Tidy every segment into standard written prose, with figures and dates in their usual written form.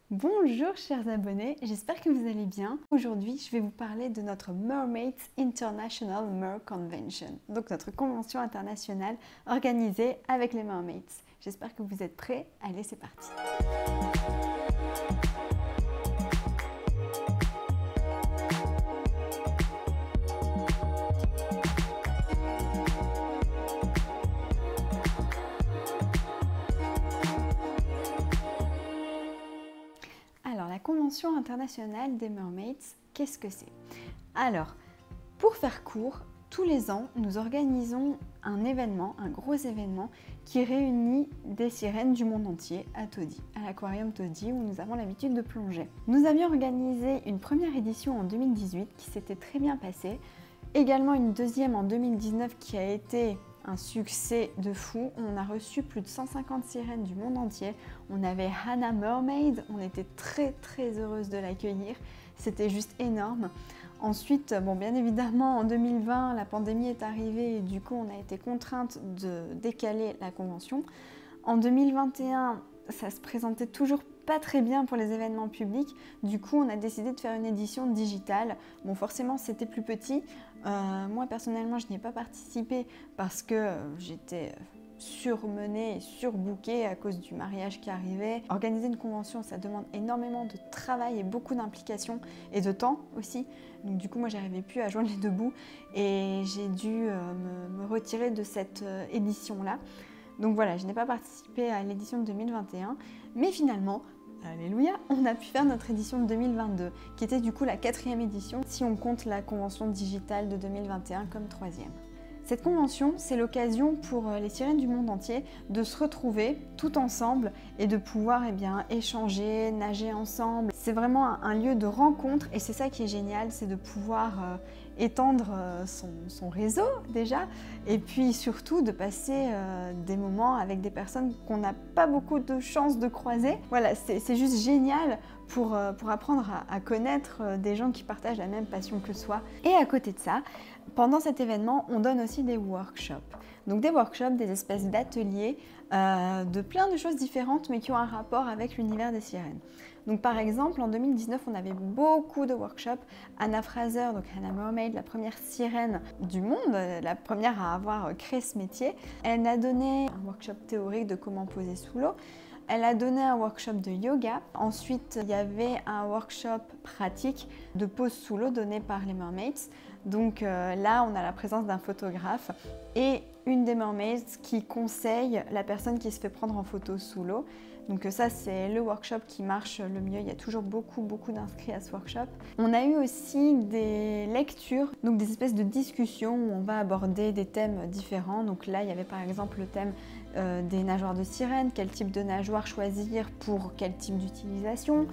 Bonjour chers abonnés, j'espère que vous allez bien. Aujourd'hui, je vais vous parler de notre Mermaids International Mer Convention, donc notre convention internationale organisée avec les mermaids. J'espère que vous êtes prêts. Allez, c'est parti. Alors, la Convention internationale des mermaids, qu'est-ce que c'est? Alors, pour faire court, tous les ans, nous organisons un événement, un gros événement, qui réunit des sirènes du monde entier à Todi, à l'aquarium Todi, où nous avons l'habitude de plonger. Nous avions organisé une première édition en 2018 qui s'était très bien passée, également une deuxième en 2019 qui a été un succès de fou. On a reçu plus de 150 sirènes du monde entier. On avait Hannah Mermaid, on était très heureuse de l'accueillir. C'était juste énorme. Ensuite, bien évidemment, en 2020, la pandémie est arrivée et du coup, on a été contrainte de décaler la convention. En 2021, ça se présentait toujours pas très bien pour les événements publics. Du coup, on a décidé de faire une édition digitale. Bon, forcément, c'était plus petit. Moi, personnellement, je n'y ai pas participé parce que j'étais surmenée et surbookée à cause du mariage qui arrivait. Organiser une convention, ça demande énormément de travail et beaucoup d'implication et de temps aussi. Donc du coup, moi, j'arrivais plus à joindre les deux bouts et j'ai dû me retirer de cette édition-là. Donc voilà, je n'ai pas participé à l'édition de 2021, mais finalement, alléluia, on a pu faire notre édition de 2022, qui était du coup la 4e édition, si on compte la convention digitale de 2021 comme 3e. Cette convention, c'est l'occasion pour les sirènes du monde entier de se retrouver tout ensemble et de pouvoir échanger, nager ensemble. C'est vraiment un lieu de rencontre et c'est ça qui est génial, c'est de pouvoir étendre son réseau déjà et puis surtout de passer des moments avec des personnes qu'on n'a pas beaucoup de chance de croiser. Voilà, c'est juste génial pour apprendre à connaître des gens qui partagent la même passion que soi. Et à côté de ça, pendant cet événement, on donne aussi des workshops. Donc des workshops, des espèces d'ateliers de plein de choses différentes mais qui ont un rapport avec l'univers des sirènes. Donc par exemple, en 2019, on avait beaucoup de workshops. Hannah Fraser, donc Hannah Mermaid, la première sirène du monde, la première à avoir créé ce métier, elle a donné un workshop théorique de comment poser sous l'eau. Elle a donné un workshop de yoga. Ensuite, il y avait un workshop pratique de pose sous l'eau donné par les mermaids. Donc là, on a la présence d'un photographe et une des mermaids qui conseille la personne qui se fait prendre en photo sous l'eau. Donc ça, c'est le workshop qui marche le mieux. Il y a toujours beaucoup d'inscrits à ce workshop. On a eu aussi des lectures, donc des espèces de discussions où on va aborder des thèmes différents. Donc là, il y avait par exemple le thème des nageoires de sirène, quel type de nageoire choisir pour quel type d'utilisation.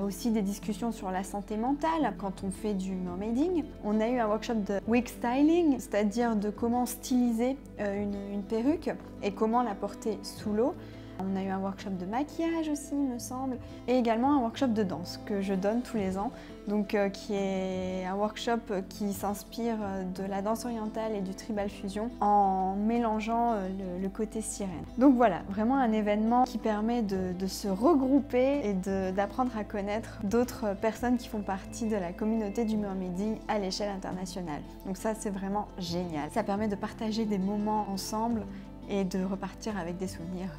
Aussi des discussions sur la santé mentale quand on fait du mermaiding. On a eu un workshop de wig styling, c'est-à-dire de comment styliser une perruque et comment la porter sous l'eau. On a eu un workshop de maquillage aussi, il me semble, et également un workshop de danse que je donne tous les ans, donc qui est un workshop qui s'inspire de la danse orientale et du tribal fusion en mélangeant le côté sirène. Donc voilà, vraiment un événement qui permet de se regrouper et d'apprendre à connaître d'autres personnes qui font partie de la communauté du mermaiding à l'échelle internationale. Donc ça, c'est vraiment génial. Ça permet de partager des moments ensemble et de repartir avec des souvenirs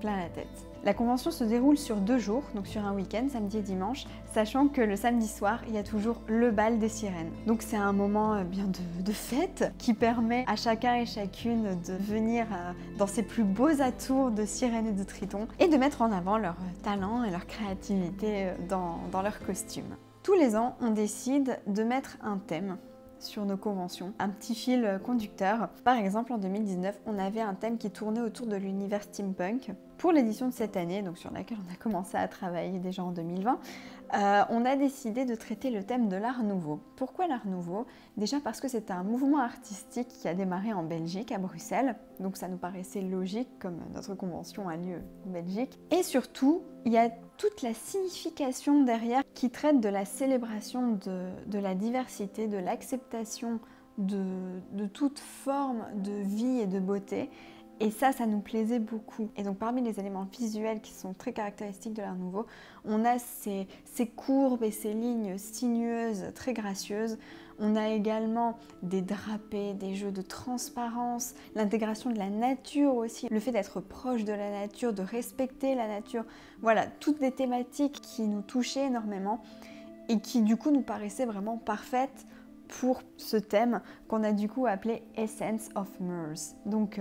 plein la tête. La convention se déroule sur 2 jours, donc sur un week-end, samedi et dimanche, sachant que le samedi soir, il y a toujours le bal des sirènes. Donc c'est un moment bien de fête qui permet à chacun et chacune de venir dans ses plus beaux atours de sirènes et de tritons et de mettre en avant leur talent et leur créativité dans leurs costumes. Tous les ans, on décide de mettre un thème sur nos conventions, un petit fil conducteur. Par exemple, en 2019, on avait un thème qui tournait autour de l'univers steampunk. Pour l'édition de cette année, donc sur laquelle on a commencé à travailler déjà en 2020, on a décidé de traiter le thème de l'art nouveau. Pourquoi l'art nouveau? Déjà parce que c'est un mouvement artistique qui a démarré en Belgique, à Bruxelles, donc ça nous paraissait logique comme notre convention a lieu en Belgique. Et surtout, il y a toute la signification derrière qui traite de la célébration de la diversité, de l'acceptation de toute forme de vie et de beauté Et ça nous plaisait beaucoup. Et donc parmi les éléments visuels qui sont très caractéristiques de l'Art Nouveau, on a ces courbes et ces lignes sinueuses très gracieuses. On a également des drapés, des jeux de transparence, l'intégration de la nature aussi, le fait d'être proche de la nature, de respecter la nature. Voilà, toutes des thématiques qui nous touchaient énormément et qui du coup nous paraissaient vraiment parfaites pour ce thème qu'on a du coup appelé Essence of Murs. Donc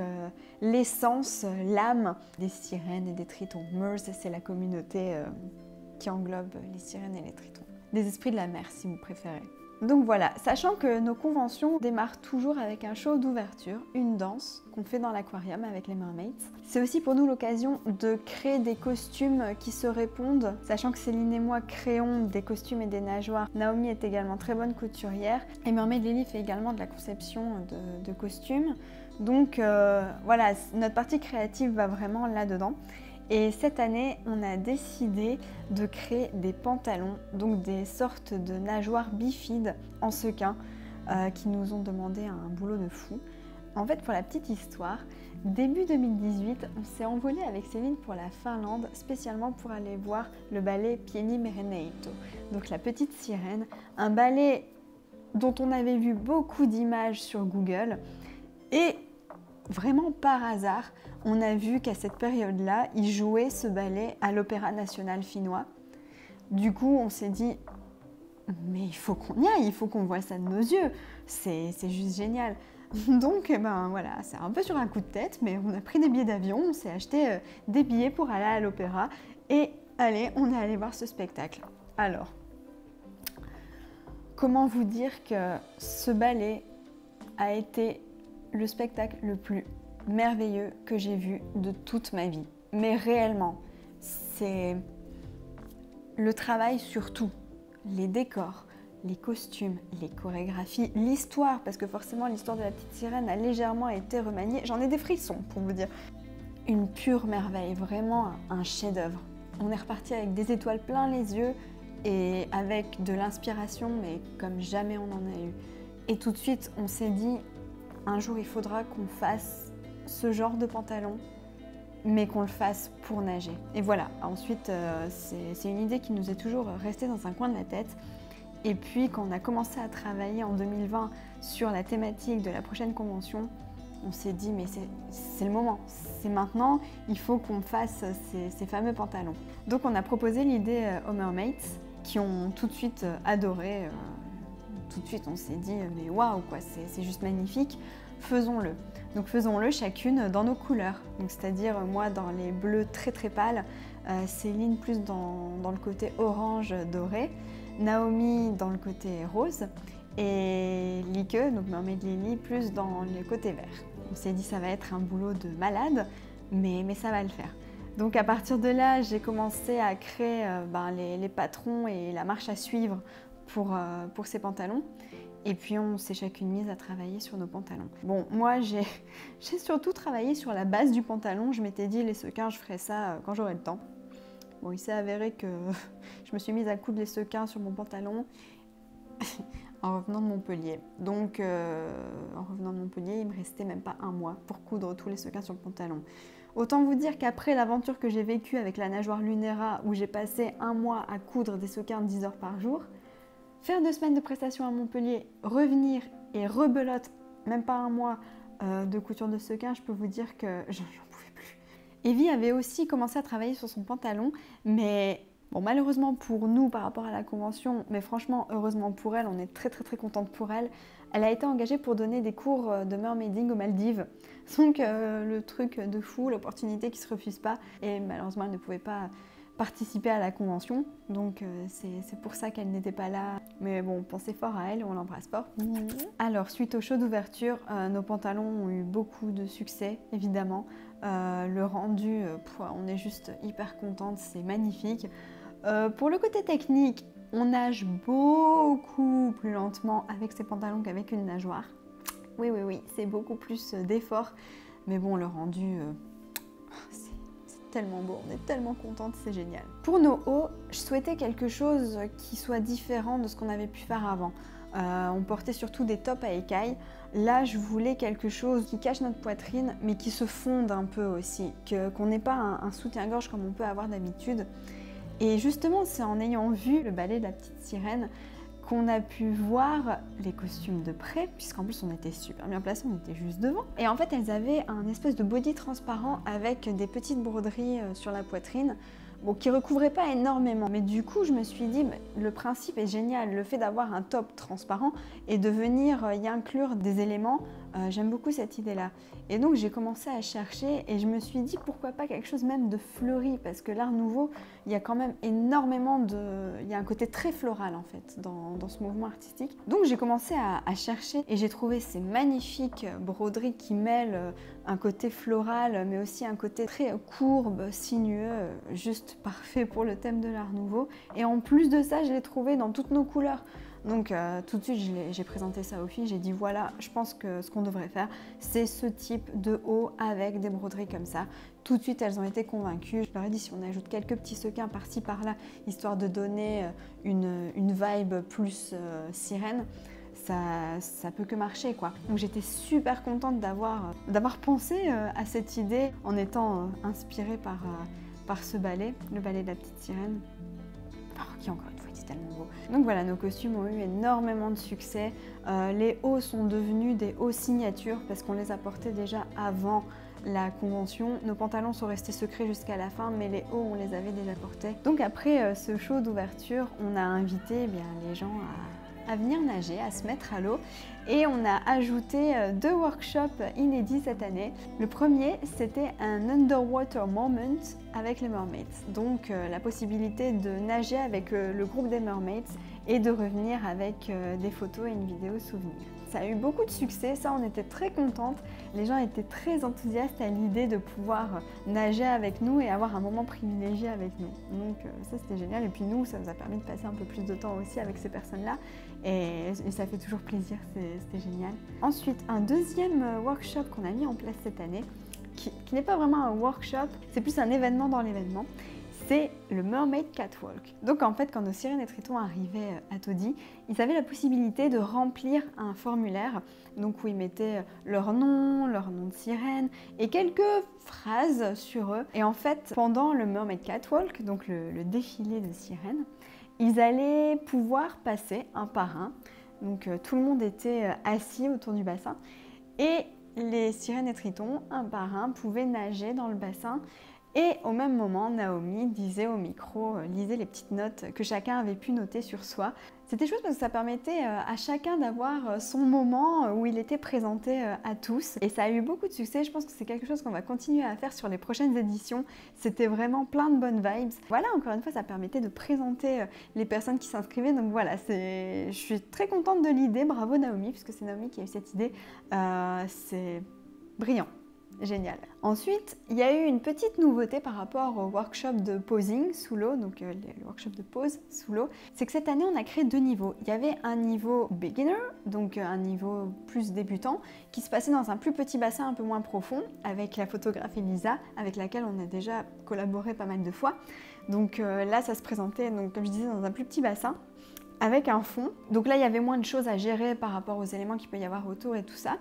l'essence, l'âme des sirènes et des tritons. Murs, c'est la communauté qui englobe les sirènes et les tritons. Des esprits de la mer si vous préférez. Donc voilà, sachant que nos conventions démarrent toujours avec un show d'ouverture, une danse qu'on fait dans l'aquarium avec les mermaids. C'est aussi pour nous l'occasion de créer des costumes qui se répondent, sachant que Céline et moi créons des costumes et des nageoires. Naomi est également très bonne couturière et Mermaid Lily fait également de la conception de costumes. Donc voilà, notre partie créative va vraiment là-dedans. Et cette année, on a décidé de créer des pantalons, donc des sortes de nageoires bifides en sequin qui nous ont demandé un boulot de fou. En fait, pour la petite histoire, début 2018, on s'est envolé avec Céline pour la Finlande, spécialement pour aller voir le ballet Pieni Mereneito, donc la petite sirène, un ballet dont on avait vu beaucoup d'images sur Google et vraiment par hasard, on a vu qu'à cette période-là, ils jouaient ce ballet à l'Opéra National Finnois. Du coup, on s'est dit, mais il faut qu'on y aille, il faut qu'on voit ça de nos yeux, c'est juste génial. Donc, ben voilà, c'est un peu sur un coup de tête, mais on a pris des billets d'avion, on s'est acheté des billets pour aller à l'opéra et allez, on est allé voir ce spectacle. Alors, comment vous dire que ce ballet a été le spectacle le plus merveilleux que j'ai vu de toute ma vie. Mais réellement, c'est le travail sur tout. Les décors, les costumes, les chorégraphies, l'histoire, parce que forcément l'histoire de la petite sirène a légèrement été remaniée. J'en ai des frissons pour vous dire. Une pure merveille, vraiment un chef-d'œuvre. On est reparti avec des étoiles plein les yeux et avec de l'inspiration, mais comme jamais on en a eu. Et tout de suite, on s'est dit, un jour, il faudra qu'on fasse ce genre de pantalon, mais qu'on le fasse pour nager. Et voilà, ensuite, c'est une idée qui nous est toujours restée dans un coin de la tête. Et puis, quand on a commencé à travailler en 2020 sur la thématique de la prochaine convention, on s'est dit, mais c'est le moment, c'est maintenant, il faut qu'on fasse ces fameux pantalons. Donc, on a proposé l'idée aux mermaids, qui ont tout de suite adoré. Tout de suite, on s'est dit, mais waouh, quoi, c'est juste magnifique, faisons-le. Donc faisons-le chacune dans nos couleurs, c'est-à-dire moi dans les bleus très très pâles, Céline plus dans le côté orange doré, Naomi dans le côté rose et Lieke, donc Mermaid Lily, plus dans le côté vert. On s'est dit ça va être un boulot de malade, mais ça va le faire. Donc à partir de là, j'ai commencé à créer les patrons et la marche à suivre pour ces pantalons. Et puis on s'est chacune mise à travailler sur nos pantalons. Bon, moi j'ai surtout travaillé sur la base du pantalon. Je m'étais dit les sequins, je ferai ça quand j'aurai le temps. Bon, il s'est avéré que je me suis mise à coudre les sequins sur mon pantalon en revenant de Montpellier. Donc en revenant de Montpellier, il me restait même pas un mois pour coudre tous les sequins sur le pantalon. Autant vous dire qu'après l'aventure que j'ai vécue avec la nageoire Lunera, où j'ai passé un mois à coudre des sequins 10 heures par jour, faire 2 semaines de prestation à Montpellier, revenir et rebelote, même pas un mois de couture de sequins, je peux vous dire que j'en pouvais plus. Evie avait aussi commencé à travailler sur son pantalon, mais bon, malheureusement pour nous par rapport à la convention, mais franchement heureusement pour elle, on est très très très contente pour elle. Elle a été engagée pour donner des cours de mermaiding aux Maldives. Donc le truc de fou, l'opportunité qui se refuse pas, et malheureusement elle ne pouvait pas participer à la convention, donc c'est pour ça qu'elle n'était pas là. Mais bon, pensez fort à elle, on l'embrasse fort. Alors, suite au show d'ouverture, nos pantalons ont eu beaucoup de succès, évidemment. Le rendu, on est juste hyper contente, c'est magnifique. Pour le côté technique, on nage beaucoup plus lentement avec ces pantalons qu'avec une nageoire. Oui, c'est beaucoup plus d'effort, mais bon, le rendu, c'est tellement beau, on est tellement contente, c'est génial. Pour nos hauts, je souhaitais quelque chose qui soit différent de ce qu'on avait pu faire avant. On portait surtout des tops à écailles. Là, je voulais quelque chose qui cache notre poitrine, mais qui se fonde un peu aussi, qu'on n'ait pas un soutien-gorge comme on peut avoir d'habitude. Et justement, c'est en ayant vu le ballet de la petite sirène qu'on a pu voir les costumes de près, puisqu'en plus on était super bien placés, on était juste devant. Et en fait, elles avaient un espèce de body transparent avec des petites broderies sur la poitrine, bon, qui recouvrait pas énormément. Mais du coup, je me suis dit, le principe est génial, le fait d'avoir un top transparent et de venir y inclure des éléments, j'aime beaucoup cette idée-là. Et donc j'ai commencé à chercher et je me suis dit pourquoi pas quelque chose même de fleuri, parce que l'art nouveau, il y a quand même énormément de... Il y a un côté très floral en fait dans ce mouvement artistique. Donc j'ai commencé à chercher et j'ai trouvé ces magnifiques broderies qui mêlent un côté floral mais aussi un côté très courbe, sinueux, juste parfait pour le thème de l'art nouveau. Et en plus de ça, je l'ai trouvé dans toutes nos couleurs. Donc tout de suite, j'ai présenté ça aux filles, j'ai dit voilà, je pense que ce qu'on devrait faire, c'est ce type de haut avec des broderies comme ça. Tout de suite, elles ont été convaincues. Je leur ai dit si on ajoute quelques petits sequins par-ci par-là, histoire de donner une vibe plus sirène, ça peut que marcher quoi. Donc j'étais super contente d'avoir pensé à cette idée en étant inspirée par ce ballet, le ballet de la petite sirène, qui encore une fois était tellement beau. Donc voilà, nos costumes ont eu énormément de succès. Les hauts sont devenus des hauts signatures parce qu'on les a portés déjà avant la convention. Nos pantalons sont restés secrets jusqu'à la fin, mais les hauts, on les avait déjà portés. Donc après ce show d'ouverture, on a invité les gens à venir nager, à se mettre à l'eau. Et on a ajouté 2 workshops inédits cette année. Le premier, c'était un Underwater Moment avec les Mermaids. Donc la possibilité de nager avec le groupe des Mermaids et de revenir avec des photos et une vidéo souvenir. Ça a eu beaucoup de succès, ça on était très contentes. Les gens étaient très enthousiastes à l'idée de pouvoir nager avec nous et avoir un moment privilégié avec nous. Donc ça c'était génial et puis nous ça nous a permis de passer un peu plus de temps aussi avec ces personnes-là et ça fait toujours plaisir, c'était génial. Ensuite, un deuxième workshop qu'on a mis en place cette année, qui n'est pas vraiment un workshop, c'est plus un événement dans l'événement. C'est le Mermaid Catwalk. Donc en fait, quand nos sirènes et tritons arrivaient à Taudis, ils avaient la possibilité de remplir un formulaire, donc où ils mettaient leur nom de sirène et quelques phrases sur eux. Et en fait, pendant le Mermaid Catwalk, donc le défilé de sirènes, ils allaient pouvoir passer un par un. Donc tout le monde était assis autour du bassin et les sirènes et tritons, un par un, pouvaient nager dans le bassin. Et au même moment, Naomi disait au micro, lisait les petites notes que chacun avait pu noter sur soi. C'était chouette parce que ça permettait à chacun d'avoir son moment où il était présenté à tous. Et ça a eu beaucoup de succès, je pense que c'est quelque chose qu'on va continuer à faire sur les prochaines éditions. C'était vraiment plein de bonnes vibes. Voilà, encore une fois, ça permettait de présenter les personnes qui s'inscrivaient. Donc voilà, je suis très contente de l'idée, bravo Naomi, puisque c'est Naomi qui a eu cette idée. C'est brillant. Génial. Ensuite, il y a eu une petite nouveauté par rapport au workshop de posing sous l'eau, donc le workshop de pose sous l'eau, c'est que cette année on a créé 2 niveaux. Il y avait un niveau beginner, donc un niveau plus débutant, qui se passait dans un plus petit bassin un peu moins profond, avec la photographe Elisa, avec laquelle on a déjà collaboré pas mal de fois. Donc là ça se présentait, donc, comme je disais, dans un plus petit bassin, avec un fond. Donc là il y avait moins de choses à gérer par rapport aux éléments qu'il peut y avoir autour et tout ça.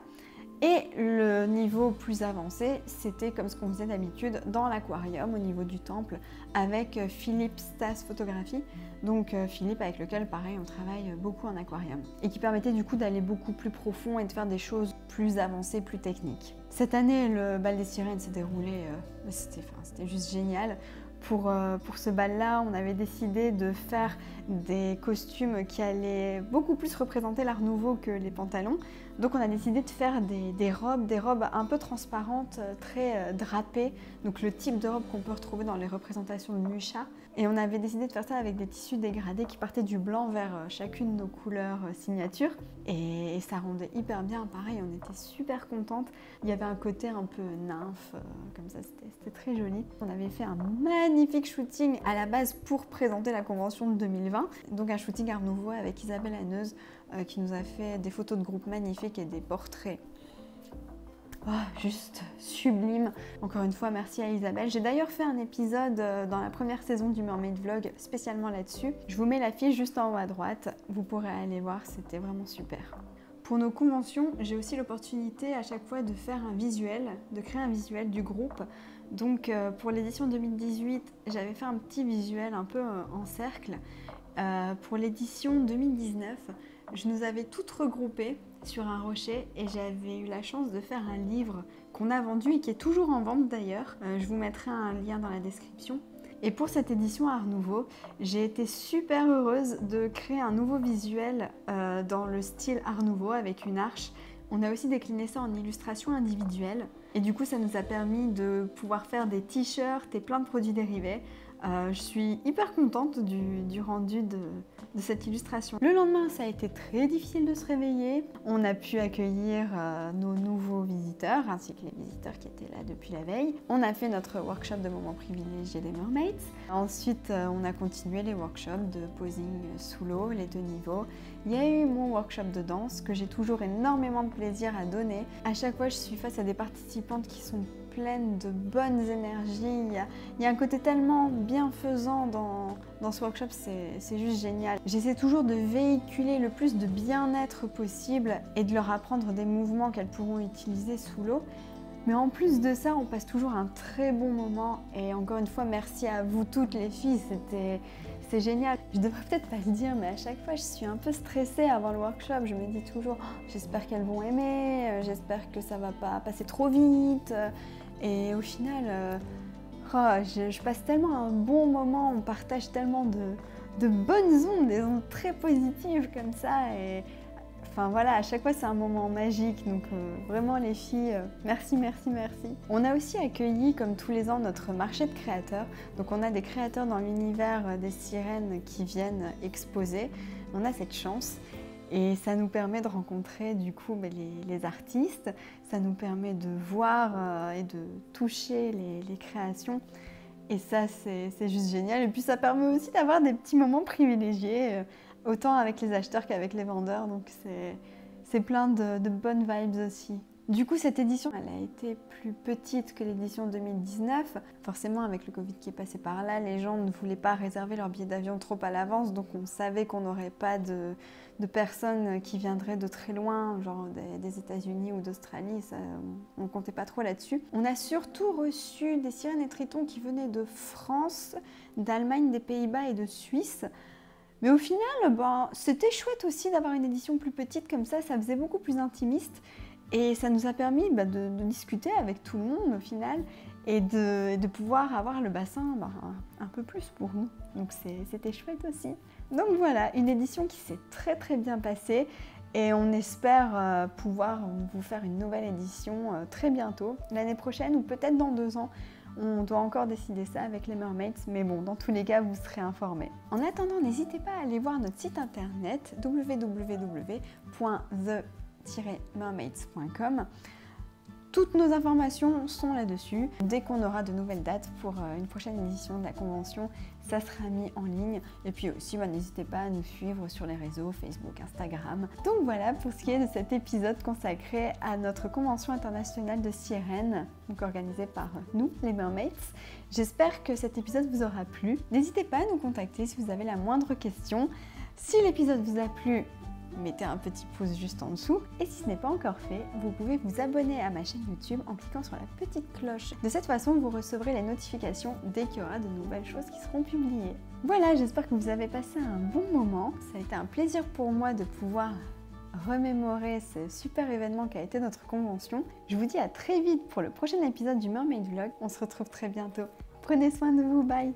Et le niveau plus avancé, c'était comme ce qu'on faisait d'habitude dans l'aquarium au niveau du temple avec Philippe Stas Photographie, donc Philippe avec lequel pareil on travaille beaucoup en aquarium et qui permettait du coup d'aller beaucoup plus profond et de faire des choses plus avancées, plus techniques. Cette année le bal des sirènes s'est déroulé, c'était juste génial. Pour ce bal-là, on avait décidé de faire des costumes qui allaient beaucoup plus représenter l'art nouveau que les pantalons. Donc on a décidé de faire des robes un peu transparentes, très drapées. Donc le type de robe qu'on peut retrouver dans les représentations de Musha. Et on avait décidé de faire ça avec des tissus dégradés qui partaient du blanc vers chacune de nos couleurs signature. Et ça rendait hyper bien, pareil, on était super contentes. Il y avait un côté un peu nymphe, comme ça, c'était très joli. On avait fait un magnifique shooting à la base pour présenter la convention de 2020. Donc un shooting art nouveau avec Isabelle Haneuse qui nous a fait des photos de groupe magnifiques et des portraits juste sublime. Encore une fois, merci à Isabelle. J'ai d'ailleurs fait un épisode dans la première saison du Mermaid Vlog spécialement là-dessus. Je vous mets la fiche juste en haut à droite. Vous pourrez aller voir, c'était vraiment super. Pour nos conventions, j'ai aussi l'opportunité à chaque fois de faire un visuel, de créer un visuel du groupe. Donc pour l'édition 2018, j'avais fait un petit visuel un peu en cercle. Pour l'édition 2019, je nous avais toutes regroupées sur un rocher et j'avais eu la chance de faire un livre qu'on a vendu et qui est toujours en vente d'ailleurs. Je vous mettrai un lien dans la description. Et pour cette édition Art Nouveau, j'ai été super heureuse de créer un nouveau visuel dans le style Art Nouveau avec une arche. On a aussi décliné ça en illustration individuelle et du coup ça nous a permis de pouvoir faire des t-shirts et plein de produits dérivés. Je suis hyper contente du rendu de cette illustration. Le lendemain, ça a été très difficile de se réveiller. On a pu accueillir nos nouveaux visiteurs, ainsi que les visiteurs qui étaient là depuis la veille. On a fait notre workshop de moments privilégiés des mermaids. Ensuite, on a continué les workshops de posing sous l'eau, les 2 niveaux. Il y a eu mon workshop de danse que j'ai toujours énormément de plaisir à donner. À chaque fois, je suis face à des participantes qui sont pleine de bonnes énergies. Il y a un côté tellement bienfaisant dans ce workshop, c'est juste génial. J'essaie toujours de véhiculer le plus de bien-être possible et de leur apprendre des mouvements qu'elles pourront utiliser sous l'eau. Mais en plus de ça, on passe toujours un très bon moment et encore une fois, merci à vous toutes les filles, c'est génial. Je devrais peut-être pas le dire, mais à chaque fois, je suis un peu stressée avant le workshop. Je me dis toujours, j'espère qu'elles vont aimer, j'espère que ça va pas passer trop vite. Et au final, je passe tellement un bon moment, on partage tellement de bonnes ondes, des ondes très positives comme ça. Et enfin voilà, à chaque fois c'est un moment magique, donc vraiment les filles, merci, merci, merci. On a aussi accueilli, comme tous les ans, notre marché de créateurs. Donc on a des créateurs dans l'univers des sirènes qui viennent exposer. On a cette chance. Et ça nous permet de rencontrer du coup les artistes, ça nous permet de voir et de toucher les créations. Et ça, c'est juste génial. Et puis ça permet aussi d'avoir des petits moments privilégiés, autant avec les acheteurs qu'avec les vendeurs. Donc c'est plein de bonnes vibes aussi. Du coup, cette édition, elle a été plus petite que l'édition 2019. Forcément, avec le Covid qui est passé par là, les gens ne voulaient pas réserver leur billet d'avion trop à l'avance. Donc on savait qu'on n'aurait pas de personnes qui viendraient de très loin, genre des États-Unis ou d'Australie. On ne comptait pas trop là-dessus. On a surtout reçu des sirènes et tritons qui venaient de France, d'Allemagne, des Pays-Bas et de Suisse. Mais au final, c'était chouette aussi d'avoir une édition plus petite comme ça faisait beaucoup plus intimiste. Et ça nous a permis de discuter avec tout le monde au final et de pouvoir avoir le bassin un peu plus pour nous. Donc c'était chouette aussi. Donc voilà, une édition qui s'est très très bien passée et on espère pouvoir vous faire une nouvelle édition très bientôt, l'année prochaine ou peut-être dans 2 ans. On doit encore décider ça avec les Mermaids, mais bon, dans tous les cas, vous serez informés. En attendant, n'hésitez pas à aller voir notre site internet www.the-mermaids.com. Toutes nos informations sont là-dessus. Dès qu'on aura de nouvelles dates pour une prochaine édition de la convention, ça sera mis en ligne. Et puis aussi, n'hésitez pas à nous suivre sur les réseaux Facebook, Instagram. Donc voilà pour ce qui est de cet épisode consacré à notre convention internationale de sirènes, donc organisée par nous, les Mermaids. J'espère que cet épisode vous aura plu. N'hésitez pas à nous contacter si vous avez la moindre question. Si l'épisode vous a plu, mettez un petit pouce juste en dessous. Et si ce n'est pas encore fait, vous pouvez vous abonner à ma chaîne YouTube en cliquant sur la petite cloche. De cette façon, vous recevrez les notifications dès qu'il y aura de nouvelles choses qui seront publiées. Voilà, j'espère que vous avez passé un bon moment. Ça a été un plaisir pour moi de pouvoir remémorer ce super événement qui a été notre convention. Je vous dis à très vite pour le prochain épisode du Mermaid Vlog. On se retrouve très bientôt. Prenez soin de vous, bye!